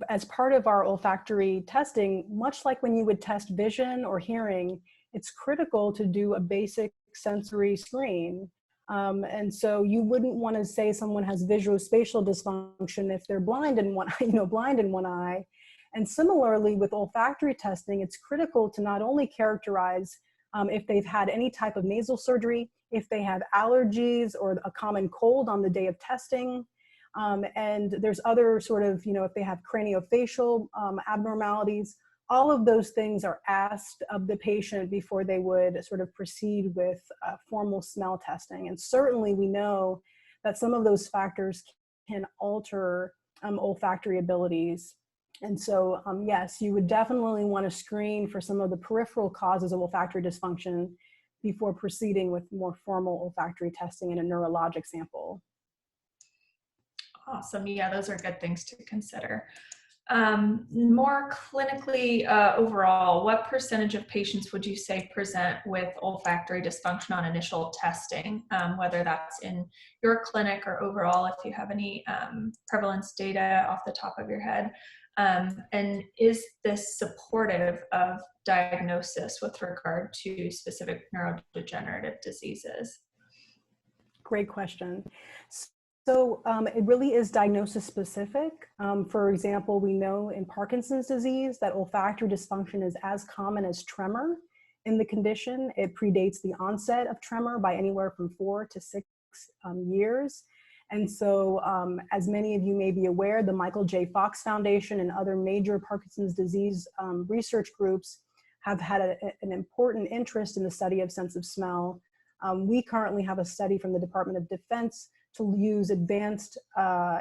as part of our olfactory testing, much like when you would test vision or hearing, it's critical to do a basic sensory screen. And so you wouldn't want to say someone has visuospatial dysfunction if they're blind in one, blind in one eye. And similarly with olfactory testing, it's critical to not only characterize if they've had any type of nasal surgery, if they have allergies or a common cold on the day of testing. And there's other sort of, if they have craniofacial abnormalities, all of those things are asked of the patient before they would sort of proceed with formal smell testing. And certainly we know that some of those factors can alter olfactory abilities. And so, yes, you would definitely want to screen for some of the peripheral causes of olfactory dysfunction before proceeding with more formal olfactory testing in a neurologic sample. Awesome. Yeah, those are good things to consider. More clinically overall, what percentage of patients would you say present with olfactory dysfunction on initial testing, whether that's in your clinic or overall, if you have any prevalence data off the top of your head? And is this supportive of diagnosis with regard to specific neurodegenerative diseases? Great question. So it really is diagnosis specific. For example, we know in Parkinson's disease that olfactory dysfunction is as common as tremor in the condition. It predates the onset of tremor by anywhere from 4 to 6 years. And so as many of you may be aware, the Michael J. Fox Foundation and other major Parkinson's disease research groups have had an important interest in the study of sense of smell We currently have a study from the Department of Defense to use advanced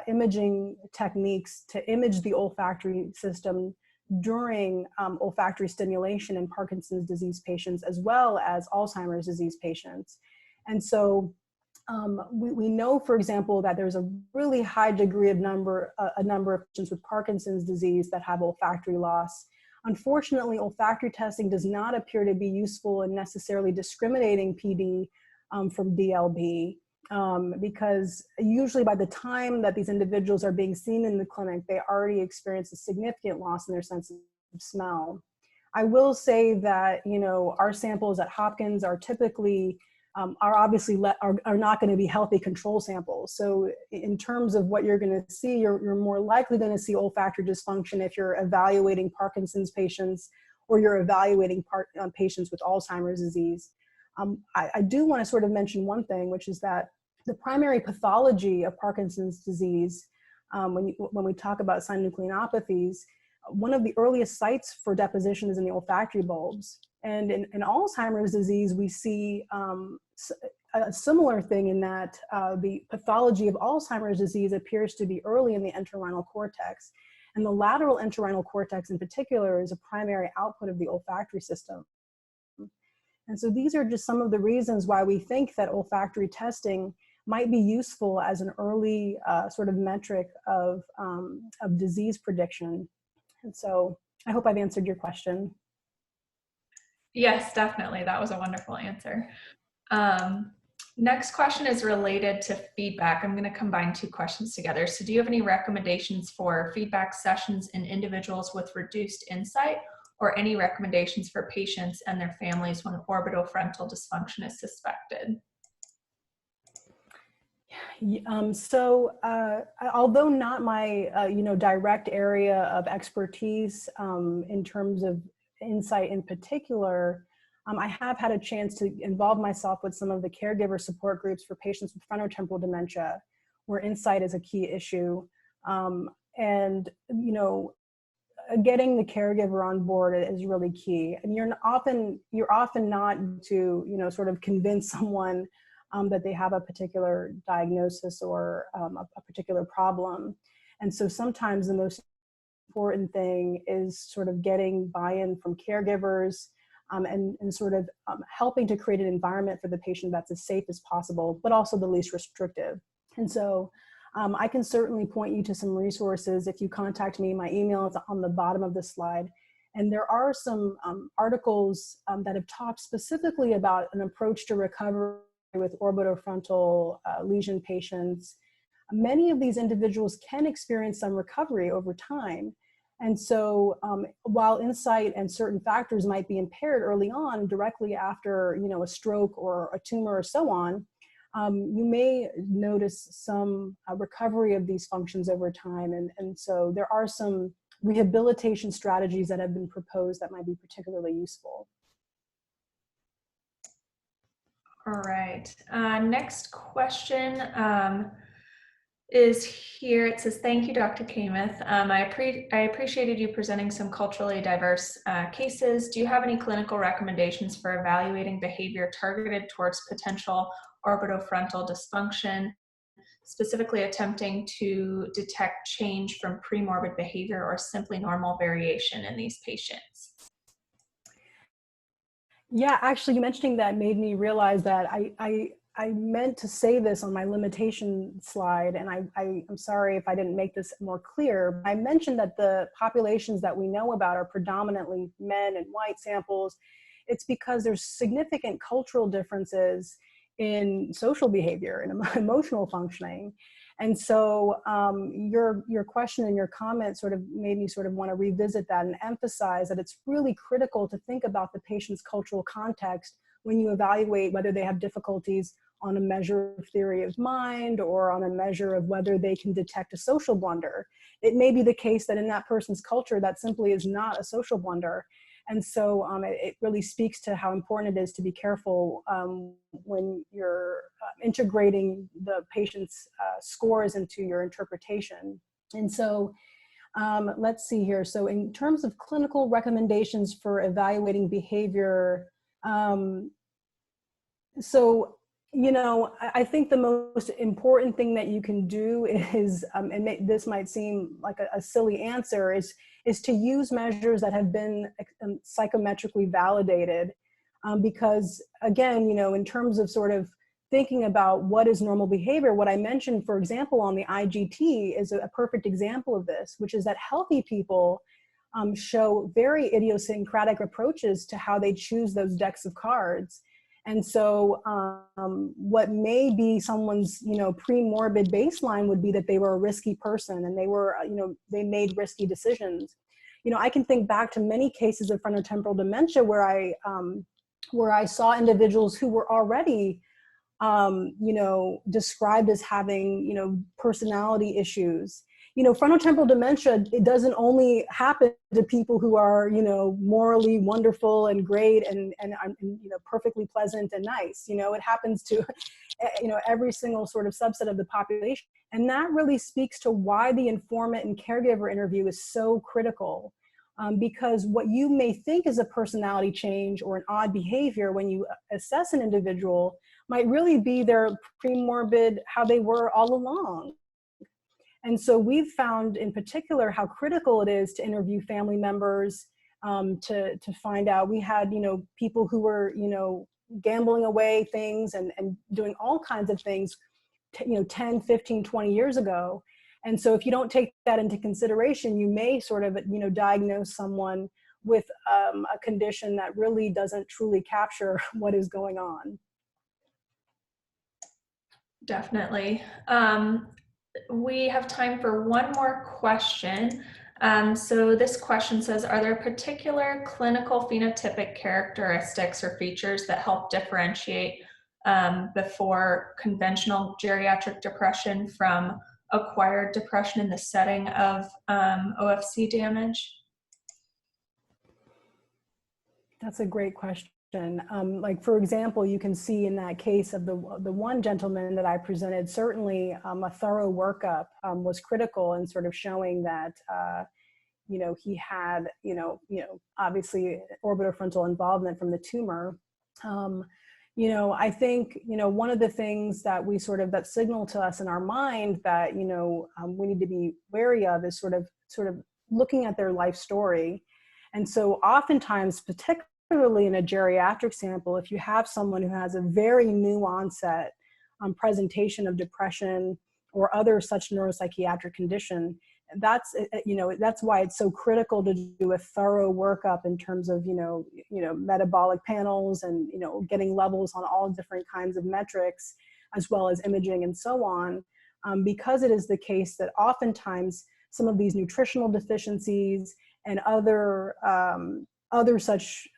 imaging techniques to image the olfactory system during olfactory stimulation in Parkinson's disease patients, as well as Alzheimer's disease patients. And so we know, for example, that there's a really high degree of a number of patients with Parkinson's disease that have olfactory loss. Unfortunately, olfactory testing does not appear to be useful in necessarily discriminating PD from DLB, because usually by the time that these individuals are being seen in the clinic, they already experience a significant loss in their sense of smell. I will say that, you know, our samples at Hopkins are typically are obviously are not going to be healthy control samples. So in terms of what you're going to see, you're more likely going to see olfactory dysfunction if you're evaluating Parkinson's patients or you're evaluating patients with Alzheimer's disease. I do want to sort of mention one thing, which is that the primary pathology of Parkinson's disease, when we talk about synucleinopathies, one of the earliest sites for deposition is in the olfactory bulbs. And in Alzheimer's disease, we see a similar thing in that the pathology of Alzheimer's disease appears to be early in the entorhinal cortex. And the lateral entorhinal cortex in particular is a primary output of the olfactory system. And so these are just some of the reasons why we think that olfactory testing might be useful as an early sort of metric of disease prediction. And so I hope I've answered your question. Yes, definitely. That was a wonderful answer. Next question is related to feedback. I'm going to combine two questions together. So do you have any recommendations for feedback sessions in individuals with reduced insight, or any recommendations for patients and their families when orbitofrontal dysfunction is suspected? Although not my direct area of expertise in terms of insight in particular, I have had a chance to involve myself with some of the caregiver support groups for patients with frontotemporal dementia, where insight is a key issue. And, you know, getting the caregiver on board is really key. And you're often not to, you know, sort of convince someone that they have a particular diagnosis or a particular problem. And so sometimes the most important thing is sort of getting buy-in from caregivers and sort of helping to create an environment for the patient that's as safe as possible, but also the least restrictive. And so I can certainly point you to some resources. If you contact me, my email is on the bottom of the slide. And there are some articles that have talked specifically about an approach to recovery with orbitofrontal lesion patients. Many of these individuals can experience some recovery over time. And so while insight and certain factors might be impaired early on, directly after, you know, a stroke or a tumor or so on, you may notice some recovery of these functions over time. And so there are some rehabilitation strategies that have been proposed that might be particularly useful. All right. Next question is here. It says, thank you, Dr. Kamath. I appreciated you presenting some culturally diverse cases. Do you have any clinical recommendations for evaluating behavior targeted towards potential orbitofrontal dysfunction, specifically attempting to detect change from premorbid behavior or simply normal variation in these patients? Yeah, actually, you mentioning that made me realize that I meant to say this on my limitation slide, and I'm sorry if I didn't make this more clear. I mentioned that the populations that we know about are predominantly men and white samples. It's because there's significant cultural differences in social behavior and emotional functioning. And so your question and your comment sort of made me sort of want to revisit that and emphasize that it's really critical to think about the patient's cultural context when you evaluate whether they have difficulties on a measure of theory of mind or on a measure of whether they can detect a social blunder. It may be the case that in that person's culture, that simply is not a social blunder. And so it really speaks to how important it is to be careful when you're integrating the patient's scores into your interpretation. And so let's see here. So in terms of clinical recommendations for evaluating behavior, So, I think the most important thing that you can do is, this might seem like a silly answer, is to use measures that have been psychometrically validated. Because again, in terms of sort of thinking about what is normal behavior, what I mentioned, for example, on the IGT is a perfect example of this, which is that healthy people show very idiosyncratic approaches to how they choose those decks of cards. And so what may be someone's, pre-morbid baseline would be that they were a risky person and they were, they made risky decisions. I can think back to many cases of frontotemporal dementia where I saw individuals who were already, described as having, personality issues. Frontotemporal dementia, it doesn't only happen to people who are, morally wonderful and great and perfectly pleasant and nice. It happens to, every single sort of subset of the population. And that really speaks to why the informant and caregiver interview is so critical. Because what you may think is a personality change or an odd behavior when you assess an individual might really be their premorbid, how they were all along. And so we've found in particular how critical it is to interview family members, to find out. We had, people who were, gambling away things and doing all kinds of things, 10, 15, 20 years ago. And so if you don't take that into consideration, you may sort of, diagnose someone with a condition that really doesn't truly capture what is going on. Definitely. We have time for one more question. So this question says, are there particular clinical phenotypic characteristics or features that help differentiate before conventional geriatric depression from acquired depression in the setting of OFC damage? That's a great question. Like, for example, you can see in that case of the one gentleman that I presented, certainly a thorough workup was critical in sort of showing that, he had, obviously orbitofrontal involvement from the tumor. I think, one of the things that we sort of, that signal to us in our mind that, we need to be wary of is sort of looking at their life story. And so oftentimes, particularly in a geriatric sample, if you have someone who has a very new onset presentation of depression or other such neuropsychiatric condition, that's why it's so critical to do a thorough workup in terms of, metabolic panels and, getting levels on all different kinds of metrics, as well as imaging and so on, because it is the case that oftentimes some of these nutritional deficiencies and other such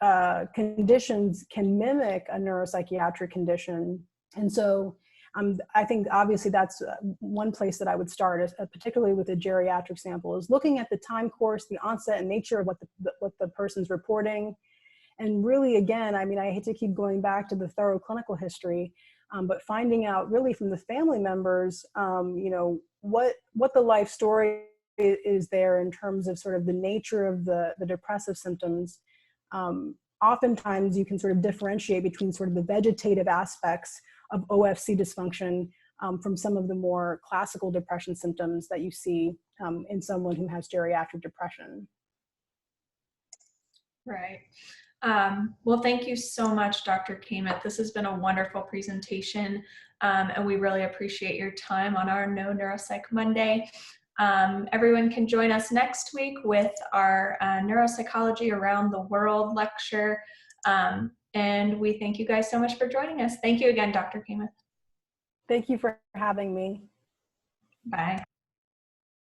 conditions can mimic a neuropsychiatric condition. And so I think obviously that's one place that I would start, particularly with a geriatric sample, is looking at the time course, the onset and nature of what the person's reporting. And really, again, I mean, I hate to keep going back to the thorough clinical history, but finding out really from the family members, what the life story is there in terms of sort of the nature of the depressive symptoms. Oftentimes you can sort of differentiate between sort of the vegetative aspects of OFC dysfunction from some of the more classical depression symptoms that you see in someone who has geriatric depression. Right. Well, thank you so much, Dr. Kamath. This has been a wonderful presentation, and we really appreciate your time on our No Neuropsych Monday. Everyone can join us next week with our Neuropsychology Around the World lecture. And we thank you guys so much for joining us. Thank you again, Dr. Kamath. Thank you for having me. Bye.